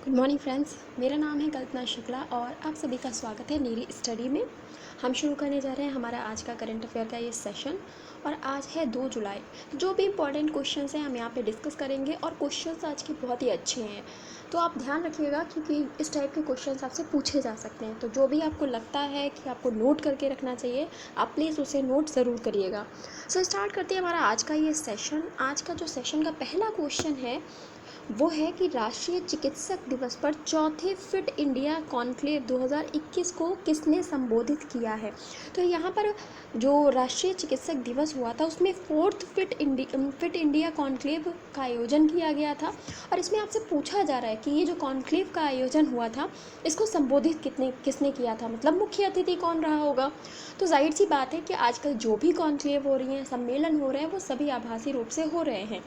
Good morning friends, मेरा नाम है कल्पना शुक्ला और आप सभी का स्वागत है मेरी स्टडी में। हम शुरू करने जा रहे हैं हमारा आज का करंट अफेयर का ये सेशन। और आज है 2 जुलाई। जो भी इम्पोर्टेंट क्वेश्चंस हैं हम यहाँ पे डिस्कस करेंगे और क्वेश्चंस आज के बहुत ही अच्छे हैं, तो आप ध्यान रखिएगा क्योंकि इस टाइप के क्वेश्चंस आपसे पूछे जा सकते हैं। तो जो भी आपको लगता है कि आपको नोट करके रखना चाहिए, आप प्लीज़ उसे नोट ज़रूर करिएगा। सो स्टार्ट करते हैं हमारा आज का ये सेशन। आज का जो सेशन का पहला क्वेश्चन है वो है कि राष्ट्रीय चिकित्सक दिवस पर चौथे फिट इंडिया कॉन्क्लेव 2021 को किसने संबोधित किया है। तो यहाँ पर जो राष्ट्रीय चिकित्सक दिवस हुआ था उसमें फोर्थ फिट इंडिया कॉन्क्लेव का आयोजन किया गया था। और इसमें आपसे पूछा जा रहा है कि ये जो कॉन्क्लेव का आयोजन हुआ था इसको संबोधित किसने किया था, मतलब मुख्य अतिथि कौन रहा होगा। तो जाहिर सी बात है कि आजकल जो भी कॉन्क्लेव हो रही हैं, सम्मेलन हो रहे हैं, वो सभी आभासी रूप से हो रहे हैं।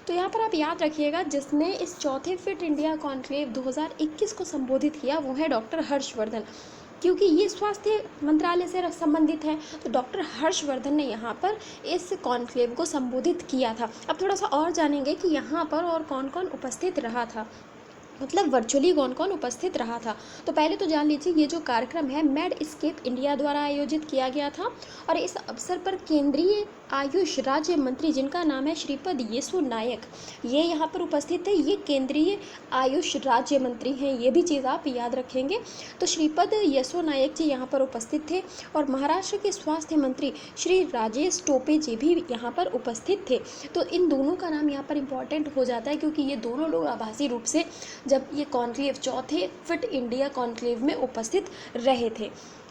तो यहाँ पर आप याद रखिएगा जिसने इस चौथे फिट इंडिया कॉन्क्लेव 2021 को संबोधित किया वो है डॉक्टर हर्षवर्धन, क्योंकि ये स्वास्थ्य मंत्रालय से संबंधित है। तो डॉक्टर हर्षवर्धन ने यहाँ पर इस कॉन्क्लेव को संबोधित किया था। अब थोड़ा सा और जानेंगे कि यहाँ पर और कौन कौन उपस्थित रहा था, मतलब वर्चुअली कौन कौन उपस्थित रहा था। तो पहले तो जान लीजिए ये जो कार्यक्रम है मेड स्केप इंडिया द्वारा आयोजित किया गया था। और इस अवसर पर केंद्रीय आयुष राज्य मंत्री, जिनका नाम है श्रीपद येसो नायक, ये यहाँ पर उपस्थित थे। ये केंद्रीय आयुष राज्य मंत्री हैं, ये भी चीज़ आप याद रखेंगे। तो श्रीपद येसो नायक जी यहाँ पर उपस्थित थे। और महाराष्ट्र के स्वास्थ्य मंत्री श्री राजेश टोपे जी भी यहाँ पर उपस्थित थे। तो इन दोनों का नाम यहाँ पर इम्पॉर्टेंट हो जाता है क्योंकि ये दोनों लोग आभासी रूप से जब ये कॉन्क्लेव चौथे फिट इंडिया कॉन्क्लेव में उपस्थित रहे थे।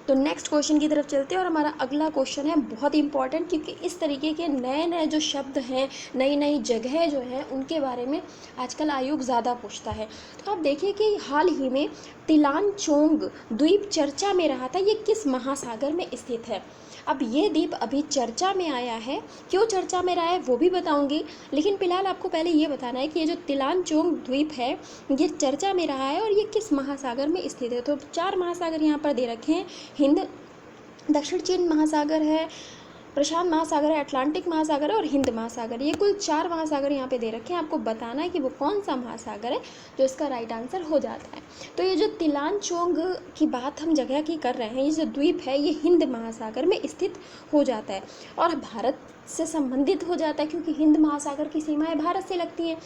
तो नेक्स्ट क्वेश्चन की तरफ चलते हैं और हमारा अगला क्वेश्चन है बहुत इंपॉर्टेंट, क्योंकि इस तरीके के नए नए जो शब्द हैं, नई नई जगह जो हैं, उनके बारे में आजकल आयोग ज़्यादा पूछता है। तो आप देखिए कि हाल ही में तिलानचोंग द्वीप चर्चा में रहा था। ये किस महासागर में स्थित है। अब ये द्वीप अभी चर्चा में आया है, क्यों चर्चा में रहा है वो भी बताऊंगी, लेकिन फिलहाल आपको पहले ये बताना है कि ये जो तिलानचोंग द्वीप है ये चर्चा में रहा है और ये किस महासागर में स्थित है। तो 4 महासागर यहाँ पर दे रखे हैं। हिंद, दक्षिण चीन महासागर है, प्रशांत महासागर है, अटलांटिक महासागर है और हिंद महासागर। ये कुल 4 महासागर यहाँ पे दे रखे हैं। आपको बताना है कि वो कौन सा महासागर है जो इसका राइट आंसर हो जाता है। तो ये जो तिलानचोंग की बात हम जगह की कर रहे हैं, ये जो द्वीप है ये हिंद महासागर में स्थित हो जाता है और भारत से संबंधित हो जाता है क्योंकि हिंद महासागर की सीमाएं भारत से लगती हैं।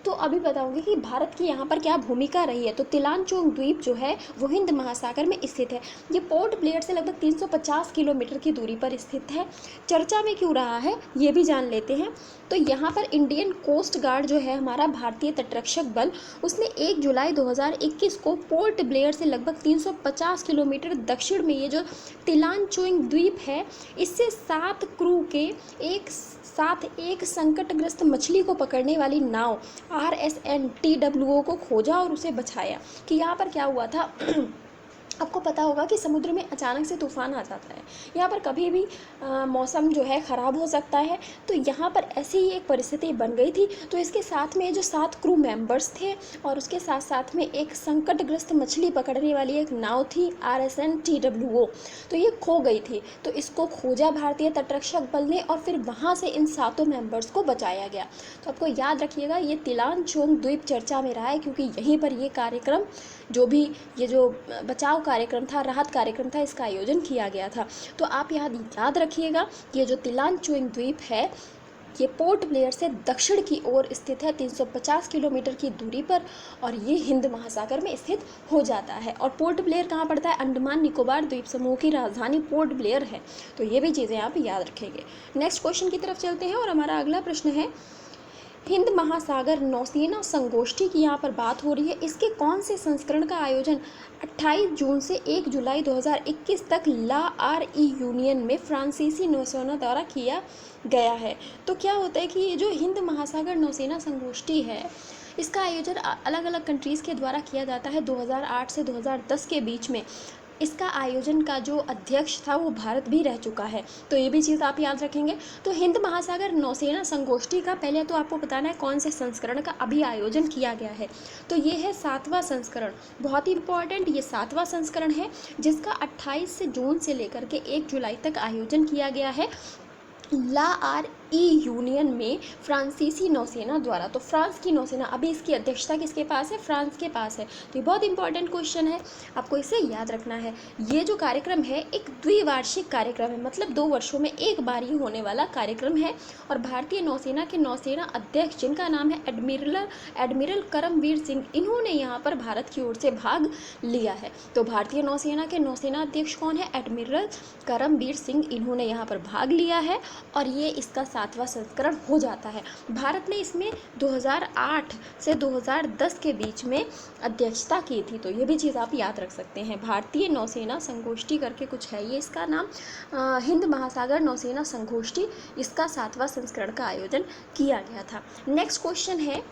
तो अभी बताऊंगी कि भारत की यहाँ पर क्या भूमिका रही है। तो तिलानचोंग द्वीप जो है वो हिंद महासागर में स्थित है। ये पोर्ट ब्लेयर से लगभग 350 किलोमीटर की दूरी पर स्थित है। चर्चा में क्यों रहा है ये भी जान लेते हैं। तो यहाँ पर इंडियन कोस्ट गार्ड जो है, हमारा भारतीय तटरक्षक बल, उसने 1 जुलाई 2021 को पोर्ट ब्लेयर से लगभग 350 किलोमीटर दक्षिण में ये जो तिलानचोंग द्वीप है इससे 7 क्रू के एक संकटग्रस्त मछली को पकड़ने वाली नाव RSN TWO को खोजा और उसे बचाया। कि यहाँ पर क्या हुआ था आपको पता होगा कि समुद्र में अचानक से तूफान आ जाता है, यहाँ पर कभी भी मौसम जो है ख़राब हो सकता है। तो यहाँ पर ऐसी ही एक परिस्थिति बन गई थी। तो इसके साथ में जो 7 क्रू मेंबर्स थे और उसके साथ साथ में एक संकटग्रस्त मछली पकड़ने वाली एक नाव थी RSN TWO, तो ये खो गई थी। तो इसको खोजा भारतीय तटरक्षक बल ने और फिर वहाँ से इन 7 मेंबर्स को बचाया गया। तो आपको याद रखिएगा ये तिलानचोंग द्वीप चर्चा में रहा है क्योंकि यहीं पर ये कार्यक्रम जो भी ये जो बचाव कार्यक्रम था, राहत कार्यक्रम था, इसका आयोजन किया गया था। तो आप याद रखिएगा ये जो तिलानचोंग द्वीप है ये पोर्ट ब्लेयर से दक्षिण की ओर स्थित है 350 किलोमीटर की दूरी पर और ये हिंद महासागर में स्थित हो जाता है। और पोर्ट ब्लेयर कहाँ पड़ता है, अंडमान निकोबार द्वीप समूह की राजधानी पोर्ट ब्लेयर है। तो ये भी चीज़ें आप याद रखेंगे। नेक्स्ट क्वेश्चन की तरफ चलते हैं और हमारा अगला प्रश्न है हिंद महासागर नौसेना संगोष्ठी की यहाँ पर बात हो रही है। इसके कौन से संस्करण का आयोजन 28 जून से 1 जुलाई 2021 तक ला RE यूनियन में फ्रांसीसी नौसेना द्वारा किया गया है। तो क्या होता है कि ये जो हिंद महासागर नौसेना संगोष्ठी है इसका आयोजन अलग अलग कंट्रीज़ के द्वारा किया जाता है। 2008 से 2010 के बीच में इसका आयोजन का जो अध्यक्ष था वो भारत भी रह चुका है। तो ये भी चीज़ आप याद रखेंगे। तो हिंद महासागर नौसेना संगोष्ठी का पहले तो आपको बताना है कौन से संस्करण का अभी आयोजन किया गया है। तो ये है 7वां संस्करण, बहुत ही इंपॉर्टेंट, ये 7वां संस्करण है जिसका 28 से जून से लेकर के 1 जुलाई तक आयोजन किया गया है। ला ई यूनियन में फ्रांसीसी नौसेना द्वारा। तो फ्रांस की नौसेना, अभी इसकी अध्यक्षता किसके पास है? फ्रांस के पास है। तो ये बहुत इंपॉर्टेंट क्वेश्चन है, आपको इसे याद रखना है। ये जो कार्यक्रम है एक द्विवार्षिक कार्यक्रम है, मतलब 2 वर्षों में एक बार ही होने वाला कार्यक्रम है। और भारतीय नौसेना के नौसेना अध्यक्ष, जिनका नाम है एडमिरल करमवीर सिंह, इन्होंने यहाँ पर भारत की ओर से भाग लिया है। तो भारतीय नौसेना के नौसेना अध्यक्ष कौन है? एडमिरल करमवीर सिंह, इन्होंने यहाँ पर भाग लिया है और ये इसका 7वां संस्करण हो जाता है। भारत ने इसमें 2008 से 2010 के बीच में अध्यक्षता की थी। तो ये भी चीज़ आप याद रख सकते हैं। भारतीय नौसेना संगोष्ठी करके कुछ है, ये इसका नाम हिंद महासागर नौसेना संगोष्ठी, इसका 7वां संस्करण का आयोजन किया गया था। नेक्स्ट क्वेश्चन है,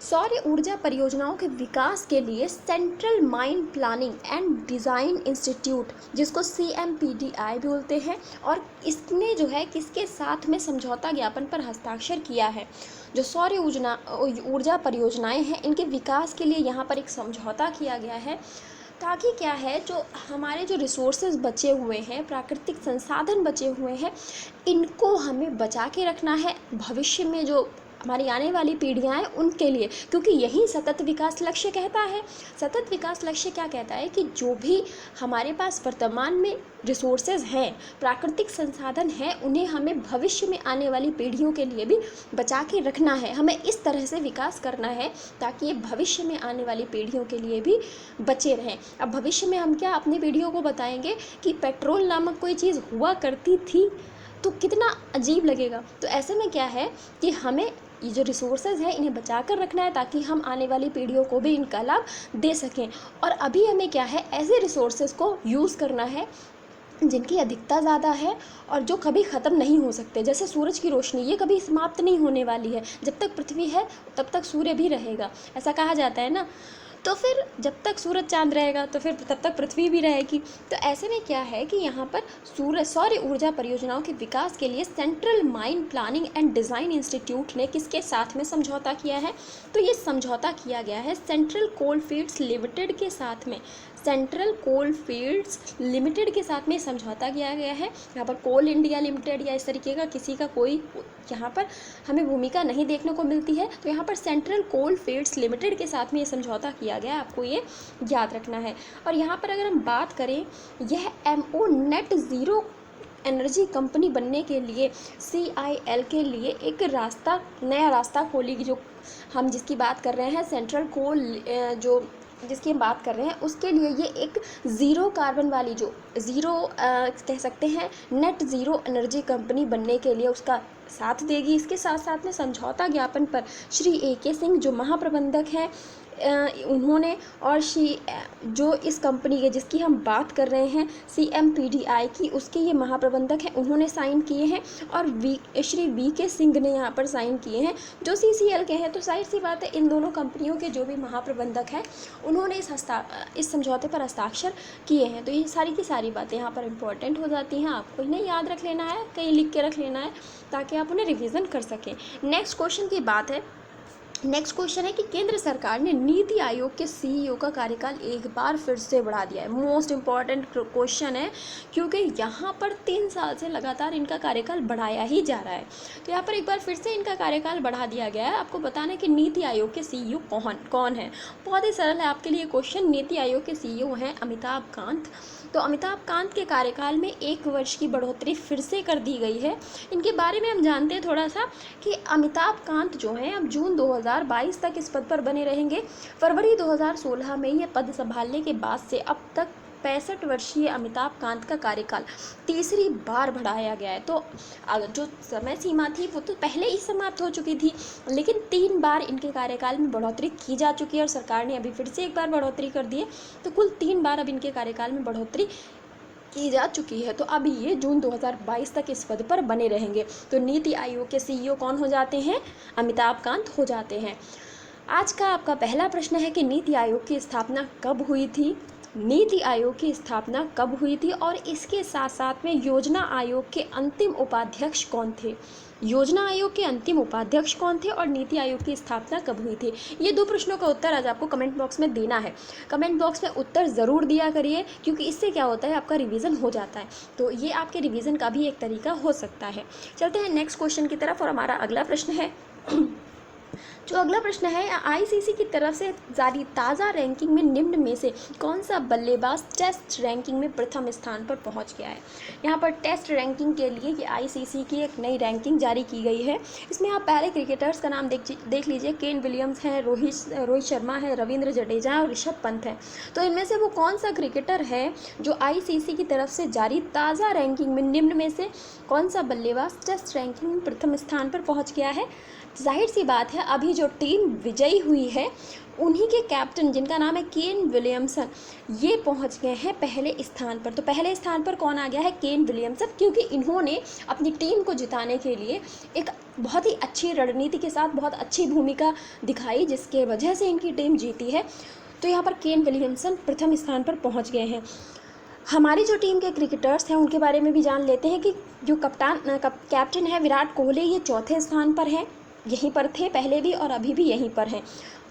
सौर ऊर्जा परियोजनाओं के विकास के लिए central mine planning and design institute, जिसको CMPDI बोलते हैं, और इसने जो है किसके साथ में समझौता ज्ञापन पर हस्ताक्षर किया है? जो सौर ऊर्जा परियोजनाएं हैं, इनके विकास के लिए यहाँ पर एक समझौता किया गया है, ताकि क्या है, जो हमारे जो रिसोर्सेज बचे हुए हैं, प्राकृतिक संसाधन बचे हुए हैं, इनको हमें बचा के रखना है भविष्य में जो हमारी आने वाली पीढ़ियाँ हैं उनके लिए, क्योंकि यही सतत विकास लक्ष्य कहता है। सतत विकास लक्ष्य क्या कहता है कि जो भी हमारे पास वर्तमान में रिसोर्सेज हैं, प्राकृतिक संसाधन हैं, उन्हें हमें भविष्य में आने वाली पीढ़ियों के लिए भी बचा के रखना है। हमें इस तरह से विकास करना है ताकि ये भविष्य में आने वाली पीढ़ियों के लिए भी बचे रहें। अब भविष्य में हम क्या अपनी पीढ़ियों को बताएंगे कि पेट्रोल नामक कोई चीज़ हुआ करती थी, तो कितना अजीब लगेगा। तो ऐसे में क्या है कि हमें ये जो रिसोर्सेज है इन्हें बचा कर रखना है, ताकि हम आने वाली पीढ़ियों को भी इनका लाभ दे सकें। और अभी हमें क्या है, ऐसे रिसोर्सेज को यूज़ करना है जिनकी अधिकता ज़्यादा है और जो कभी ख़त्म नहीं हो सकते। जैसे सूरज की रोशनी, ये कभी समाप्त नहीं होने वाली है। जब तक पृथ्वी है तब तक सूर्य भी रहेगा, ऐसा कहा जाता है ना। तो फिर जब तक सूरज चांद रहेगा तो फिर तब तक पृथ्वी भी रहेगी। तो ऐसे में क्या है कि यहाँ पर सौर ऊर्जा परियोजनाओं के विकास के लिए central mine planning and design institute ने किसके साथ में समझौता किया है? तो ये समझौता किया गया है सेंट्रल कोलफील्ड्स लिमिटेड के साथ में। सेंट्रल कोलफील्ड्स लिमिटेड के साथ में समझौता किया गया है। यहाँ पर कोल इंडिया लिमिटेड या इस तरीके का किसी का कोई यहाँ पर हमें भूमिका नहीं देखने को मिलती है। तो यहाँ पर सेंट्रल कोलफील्ड्स लिमिटेड के साथ में ये समझौता किया गया है, आपको ये याद रखना है। और यहाँ पर अगर हम बात करें, यह MO net zero energy company बनने के लिए CIL के लिए एक नया रास्ता खोलेगी। जो हम जिसकी बात कर रहे हैं, सेंट्रल कोल जो जिसकी हम बात कर रहे हैं, उसके लिए ये एक ज़ीरो कार्बन वाली, जो ज़ीरो कह सकते हैं, नेट ज़ीरो एनर्जी कंपनी बनने के लिए उसका साथ देगी। इसके साथ साथ में समझौता ज्ञापन पर श्री AK सिंह जो महाप्रबंधक हैं, उन्होंने, और जो इस कंपनी के जिसकी हम बात कर रहे हैं CMPDI की, उसके ये महाप्रबंधक हैं, उन्होंने साइन किए हैं। और श्री VK सिंह ने यहाँ पर साइन किए हैं, जो CCL के हैं। तो जाहिर सी बात है, इन दोनों कंपनियों के जो भी महाप्रबंधक हैं उन्होंने इस समझौते पर हस्ताक्षर किए हैं। तो ये सारी की सारी बातें यहाँ पर इम्पोर्टेंट हो जाती हैं, आपको इन्हें याद रख लेना है, कहीं लिख के रख लेना है ताकि आप उन्हें रिविज़न कर सकें। नेक्स्ट क्वेश्चन की बात है, नेक्स्ट क्वेश्चन है कि केंद्र सरकार ने नीति आयोग के CEO का कार्यकाल एक बार फिर से बढ़ा दिया है। मोस्ट इम्पॉर्टेंट क्वेश्चन है, क्योंकि यहाँ पर 3 साल से लगातार इनका कार्यकाल बढ़ाया ही जा रहा है। तो यहाँ पर एक बार फिर से इनका कार्यकाल बढ़ा दिया गया है। आपको बताना है कि नीति आयोग के CEO कौन है। बहुत ही सरल है आपके लिए क्वेश्चन। नीति आयोग के CEO हैं अमिताभ कांत। तो अमिताभ कांत के कार्यकाल में 1 वर्ष की बढ़ोतरी फिर से कर दी गई है। इनके बारे में हम जानते हैं थोड़ा सा कि अमिताभ कांत जो हैं अब जून 2022 तक इस पद पर बने रहेंगे। फरवरी 2016 में ये पद संभालने के बाद से अब तक 65 वर्षीय अमिताभ कांत का कार्यकाल तीसरी बार बढ़ाया गया है। तो जो समय सीमा थी वो तो पहले ही समाप्त हो चुकी थी, लेकिन 3 बार इनके कार्यकाल में बढ़ोतरी की जा चुकी है और सरकार ने अभी फिर से एक बार बढ़ोतरी कर दी है। तो कुल 3 बार अब इनके कार्यकाल में बढ़ोतरी की जा चुकी है। तो अभी ये जून 2022 तक इस पद पर बने रहेंगे। तो नीति आयोग के CEO कौन हो जाते हैं? अमिताभ कांत हो जाते हैं। आज का आपका पहला प्रश्न है कि नीति आयोग की स्थापना कब हुई थी? नीति आयोग की स्थापना कब हुई थी और इसके साथ साथ में योजना आयोग के अंतिम उपाध्यक्ष कौन थे? योजना आयोग के अंतिम उपाध्यक्ष कौन थे और नीति आयोग की स्थापना कब हुई थी? ये 2 प्रश्नों का उत्तर आज आपको कमेंट बॉक्स में देना है। कमेंट बॉक्स में उत्तर ज़रूर दिया करिए, क्योंकि इससे क्या होता है, आपका रिवीजन हो जाता है। तो ये आपके रिवीजन का भी एक तरीका हो सकता है। चलते हैं नेक्स्ट क्वेश्चन की तरफ और हमारा अगला प्रश्न है जो अगला प्रश्न है, आईसीसी की तरफ से जारी ताज़ा रैंकिंग में निम्न में से कौन सा बल्लेबाज टेस्ट रैंकिंग में प्रथम स्थान पर पहुंच गया है? यहाँ पर टेस्ट रैंकिंग के लिए ये आईसीसी की एक नई रैंकिंग जारी की गई है। इसमें आप पहले क्रिकेटर्स का नाम देख लीजिए। केन विलियम्स हैं, रोहित शर्मा है, रविंद्र जडेजा और ऋषभ पंत है। तो इनमें से वो कौन सा क्रिकेटर है जो आईसीसी की तरफ से जारी ताज़ा रैंकिंग में निम्न में से कौन सा बल्लेबाज टेस्ट रैंकिंग में प्रथम स्थान पर पहुँच गया है? जाहिर सी बात है, अभी जो टीम विजयी हुई है उन्हीं के कैप्टन, जिनका नाम है केन विलियमसन, ये पहुंच गए हैं पहले स्थान पर। तो पहले स्थान पर कौन आ गया है? केन विलियमसन, क्योंकि इन्होंने अपनी टीम को जिताने के लिए एक बहुत ही अच्छी रणनीति के साथ बहुत अच्छी भूमिका दिखाई, जिसके वजह से इनकी टीम जीती है। तो यहाँ पर केन विलियमसन प्रथम स्थान पर पहुँच गए हैं। हमारी जो टीम के क्रिकेटर्स हैं उनके बारे में भी जान लेते हैं कि जो कैप्टन है विराट कोहली, ये चौथे स्थान पर हैं। यहीं पर थे पहले भी और अभी भी यहीं पर हैं।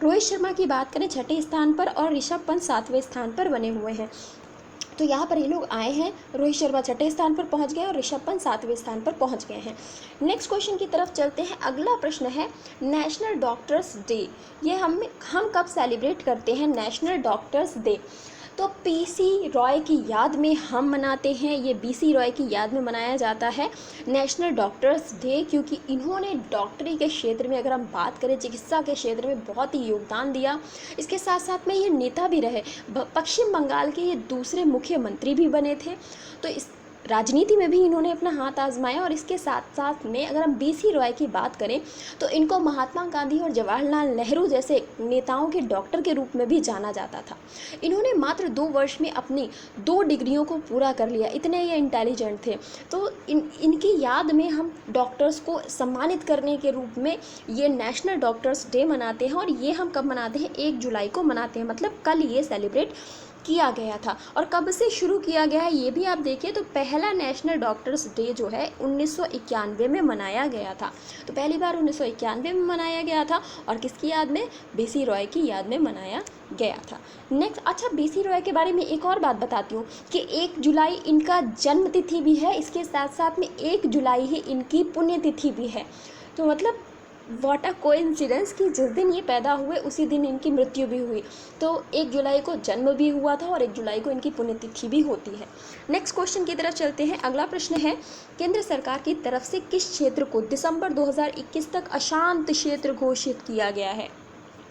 रोहित शर्मा की बात करें छठे स्थान पर और ऋषभ पंत 7वें स्थान पर बने हुए हैं। तो यहाँ पर ये लोग आए हैं। रोहित शर्मा छठे स्थान पर पहुँच गए और ऋषभ पंत 7वें स्थान पर पहुँच गए हैं। नेक्स्ट क्वेश्चन की तरफ चलते हैं। अगला प्रश्न है नेशनल डॉक्टर्स डे। ये हम कब सेलिब्रेट करते हैं नेशनल डॉक्टर्स डे? तो पीसी रॉय की याद में हम मनाते हैं। ये बीसी रॉय की याद में मनाया जाता है नेशनल डॉक्टर्स डे, क्योंकि इन्होंने डॉक्टरी के क्षेत्र में, अगर हम बात करें चिकित्सा के क्षेत्र में, बहुत ही योगदान दिया। इसके साथ साथ में ये नेता भी रहे। पश्चिम बंगाल के ये दूसरे मुख्यमंत्री भी बने थे। तो इस राजनीति में भी इन्होंने अपना हाथ आजमाया। और इसके साथ साथ में अगर हम बीसी रॉय की बात करें तो इनको महात्मा गांधी और जवाहरलाल नेहरू जैसे नेताओं के डॉक्टर के रूप में भी जाना जाता था। इन्होंने मात्र 2 वर्ष में अपनी 2 डिग्रियों को पूरा कर लिया, इतने ये इंटेलिजेंट थे। तो इनकी याद में हम डॉक्टर्स को सम्मानित करने के रूप में ये नेशनल डॉक्टर्स डे मनाते हैं। और ये हम कब मनाते हैं? 1 जुलाई को मनाते हैं, मतलब कल ये सेलिब्रेट किया गया था। और कब से शुरू किया गया है ये भी आप देखिए। तो पहला नेशनल डॉक्टर्स डे जो है 1991 में मनाया गया था। तो पहली बार 1991 में मनाया गया था। और किसकी याद में? बीसी रॉय की याद में मनाया गया था। नेक्स्ट, अच्छा बीसी रॉय के बारे में एक और बात बताती हूँ कि 1 जुलाई इनका जन्म तिथि भी है। इसके साथ साथ में 1 जुलाई ही इनकी पुण्यतिथि भी है। तो मतलब व्हाट अ कोइंसिडेंस कि जिस दिन ये पैदा हुए उसी दिन इनकी मृत्यु भी हुई। तो 1 जुलाई को जन्म भी हुआ था और 1 जुलाई को इनकी पुण्यतिथि भी होती है। नेक्स्ट क्वेश्चन की तरफ चलते हैं। अगला प्रश्न है केंद्र सरकार की तरफ से किस क्षेत्र को दिसंबर 2021 तक अशांत क्षेत्र घोषित किया गया है?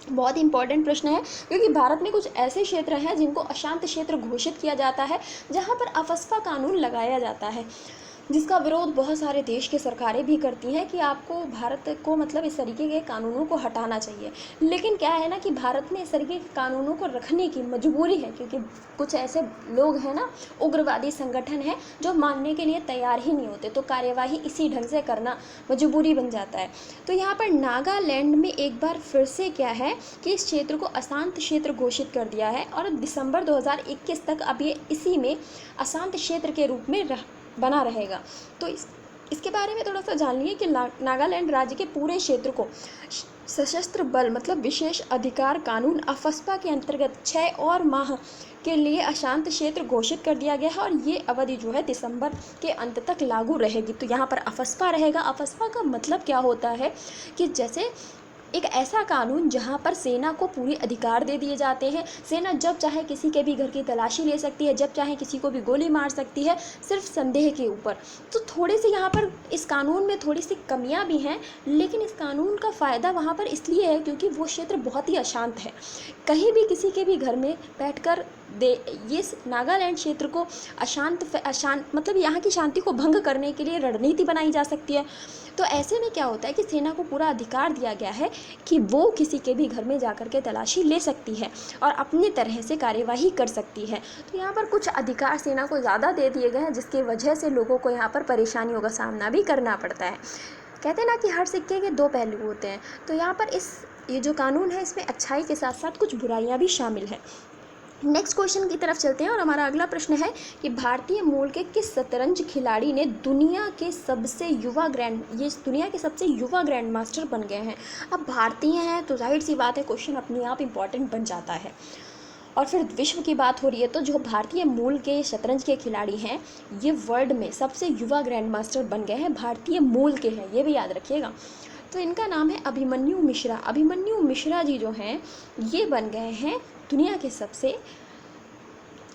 बहुत इंपॉर्टेंट प्रश्न है, क्योंकि भारत में कुछ ऐसे क्षेत्र हैं जिनको अशांत क्षेत्र घोषित किया जाता है, जहाँ पर अफस्पा कानून लगाया जाता है, जिसका विरोध बहुत सारे देश की सरकारें भी करती हैं कि आपको भारत को मतलब इस तरीके के कानूनों को हटाना चाहिए। लेकिन क्या है ना कि भारत में इस तरीके के कानूनों को रखने की मजबूरी है, क्योंकि कुछ ऐसे लोग हैं ना, उग्रवादी संगठन है, जो मानने के लिए तैयार ही नहीं होते। तो कार्यवाही इसी ढंग से करना मजबूरी बन जाता है। तो यहाँ पर नागालैंड में एक बार फिर से क्या है कि इस क्षेत्र को अशांत क्षेत्र घोषित कर दिया है और दिसंबर 2021 तक अब ये इसी में अशांत क्षेत्र के रूप में बना रहेगा। तो इसके बारे में थोड़ा सा जान लिए कि नागालैंड राज्य के पूरे क्षेत्र को सशस्त्र बल मतलब विशेष अधिकार कानून अफस्पा के अंतर्गत 6 और माह के लिए अशांत क्षेत्र घोषित कर दिया गया है। और ये अवधि जो है दिसंबर के अंत तक लागू रहेगी। तो यहाँ पर अफस्पा रहेगा। अफस्पा का मतलब क्या होता है कि जैसे एक ऐसा कानून जहाँ पर सेना को पूरे अधिकार दे दिए जाते हैं। सेना जब चाहे किसी के भी घर की तलाशी ले सकती है, जब चाहे किसी को भी गोली मार सकती है, सिर्फ संदेह के ऊपर। तो थोड़े से यहाँ पर इस कानून में थोड़ी सी कमियाँ भी हैं, लेकिन इस कानून का फ़ायदा वहाँ पर इसलिए है क्योंकि वो क्षेत्र बहुत ही अशांत है। कहीं भी किसी के भी घर में बैठकर ये नागालैंड क्षेत्र को अशांत मतलब यहाँ की शांति को भंग करने के लिए रणनीति बनाई जा सकती है। तो ऐसे में क्या होता है कि सेना को पूरा अधिकार दिया गया है कि वो किसी के भी घर में जाकर के तलाशी ले सकती है और अपनी तरह से कार्यवाही कर सकती है। तो यहाँ पर कुछ अधिकार सेना को ज़्यादा दे दिए गए हैं, जिसकी वजह से लोगों को यहाँ पर परेशानियों का सामना भी करना पड़ता है। कहते हैं ना कि हर सिक्के के 2 पहलू होते हैं। तो यहाँ पर ये जो कानून है इसमें अच्छाई के साथ साथ कुछ बुराइयाँ भी शामिल हैं। नेक्स्ट क्वेश्चन की तरफ चलते हैं और हमारा अगला प्रश्न है कि भारतीय मूल के किस शतरंज खिलाड़ी ने दुनिया के सबसे युवा ग्रैंड मास्टर बन गए हैं। अब भारतीय हैं तो जाहिर सी बात है क्वेश्चन अपने आप इम्पॉर्टेंट बन जाता है, और फिर विश्व की बात हो रही है तो जो भारतीय मूल के शतरंज के खिलाड़ी हैं ये वर्ल्ड में सबसे युवा ग्रैंड मास्टर बन गए हैं, भारतीय मूल के हैं, ये भी याद रखिएगा। तो इनका नाम है अभिमन्यु मिश्रा। अभिमन्यु मिश्रा जी जो हैं ये बन गए हैं दुनिया के सबसे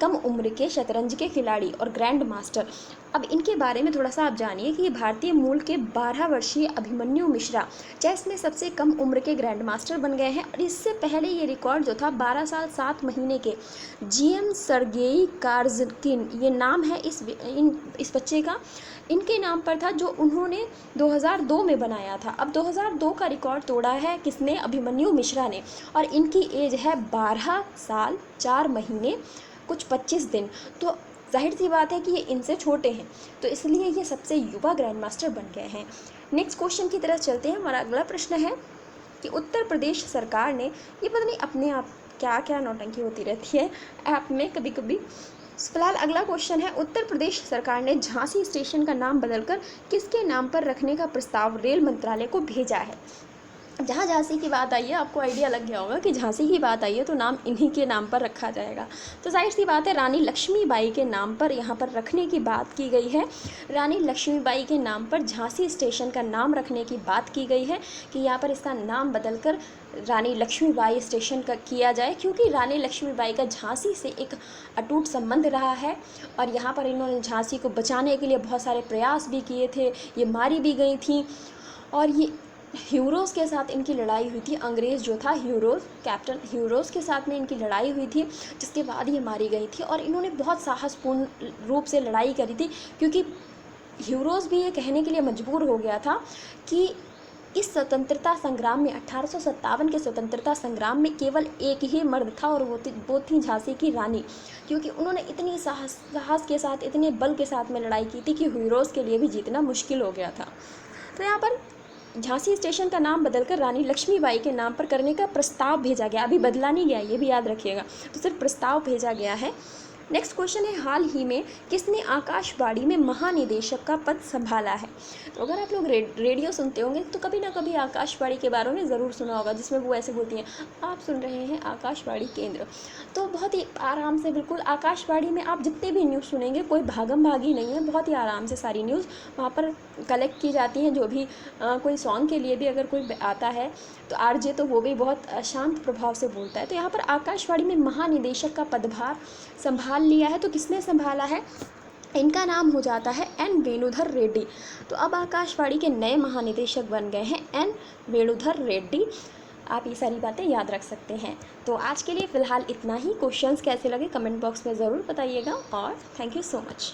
कम उम्र के शतरंज के खिलाड़ी और ग्रैंड मास्टर। अब इनके बारे में थोड़ा सा आप जानिए कि ये भारतीय मूल के 12 वर्षीय अभिमन्यु मिश्रा चेस में सबसे कम उम्र के ग्रैंड मास्टर बन गए हैं। और इससे पहले ये रिकॉर्ड जो था 12 साल 7 महीने के जीएम सर्गेई कार्जकिन, ये नाम है इस बच्चे का, इनके नाम पर था, जो उन्होंने 2002 में बनाया था। अब 2002 का रिकॉर्ड तोड़ा है किसने? अभिमन्यु मिश्रा ने। और इनकी एज है 12 साल 4 महीने कुछ 25 दिन। तो जाहिर सी बात है कि ये इनसे छोटे हैं, तो इसलिए ये सबसे युवा ग्रैंड मास्टर बन गए हैं। नेक्स्ट क्वेश्चन की तरफ चलते हैं। हमारा अगला प्रश्न है कि उत्तर प्रदेश सरकार ने, ये पता नहीं अपने आप क्या क्या नौटंकी होती रहती है ऐप में कभी कभी। फिलहाल अगला क्वेश्चन है, उत्तर प्रदेश सरकार ने झांसी स्टेशन का नाम बदलकर किसके नाम पर रखने का प्रस्ताव रेल मंत्रालय को भेजा है। जहाँ झांसी की बात आई है आपको आइडिया लग गया होगा कि झांसी की बात आई है तो नाम इन्हीं के नाम पर रखा जाएगा। तो जाहिर सी बात है रानी लक्ष्मीबाई के नाम पर यहाँ पर रखने की बात की गई है। रानी लक्ष्मीबाई के नाम पर झांसी स्टेशन का नाम रखने की बात की गई है कि यहाँ पर इसका नाम बदलकर रानी लक्ष्मीबाई स्टेशन का किया जाए, क्योंकि रानी लक्ष्मीबाई का झांसी से एक अटूट संबंध रहा है और यहाँ पर इन्होंने झांसी को बचाने के लिए बहुत सारे प्रयास भी किए थे। ये मारी भी गई थी और ये ह्यूरोज़ के साथ इनकी लड़ाई हुई थी। अंग्रेज़ जो था ह्यूरोज़, कैप्टन ह्यूरोज़ के साथ में इनकी लड़ाई हुई थी, जिसके बाद ये मारी गई थी। और इन्होंने बहुत साहसपूर्ण रूप से लड़ाई करी थी, क्योंकि ह्यूरोज़ भी ये कहने के लिए मजबूर हो गया था कि इस स्वतंत्रता संग्राम में 1857 के स्वतंत्रता संग्राम में केवल एक ही मर्द था और वो थी झांसी की रानी, क्योंकि उन्होंने इतनी साहस के साथ, इतने बल के साथ में लड़ाई की थी कि ह्यूरोज़ के लिए भी जीतना मुश्किल हो गया था। तो यहाँ पर झांसी स्टेशन का नाम बदलकर रानी लक्ष्मीबाई के नाम पर करने का प्रस्ताव भेजा गया, अभी बदला नहीं गया, ये भी याद रखिएगा, तो सिर्फ प्रस्ताव भेजा गया है। नेक्स्ट क्वेश्चन है, हाल ही में किसने आकाशवाणी में महानिदेशक का पद संभाला है। तो अगर आप लोग रेडियो सुनते होंगे तो कभी ना कभी आकाशवाणी के बारे में ज़रूर सुना होगा, जिसमें वो ऐसे बोलती हैं, आप सुन रहे हैं आकाशवाणी केंद्र। तो बहुत ही आराम से, बिल्कुल आकाशवाणी में आप जितने भी न्यूज़ सुनेंगे कोई भागम भागी नहीं है, बहुत ही आराम से सारी न्यूज़ वहाँ पर कलेक्ट की जाती हैं। जो भी कोई सॉन्ग के लिए भी अगर कोई आता है तो आरजे, तो वो भी बहुत शांत प्रभाव से बोलता है। तो यहाँ पर आकाशवाणी में महानिदेशक का पदभार संभाल लिया है, तो किसने संभाला है? इनका नाम हो जाता है एन वेणुधर रेड्डी। तो अब आकाशवाणी के नए महानिदेशक बन गए हैं एन वेणुधर रेड्डी। आप ये सारी बातें याद रख सकते हैं। तो आज के लिए फ़िलहाल इतना ही। क्वेश्चंस कैसे लगे कमेंट बॉक्स में ज़रूर बताइएगा और थैंक यू सो मच।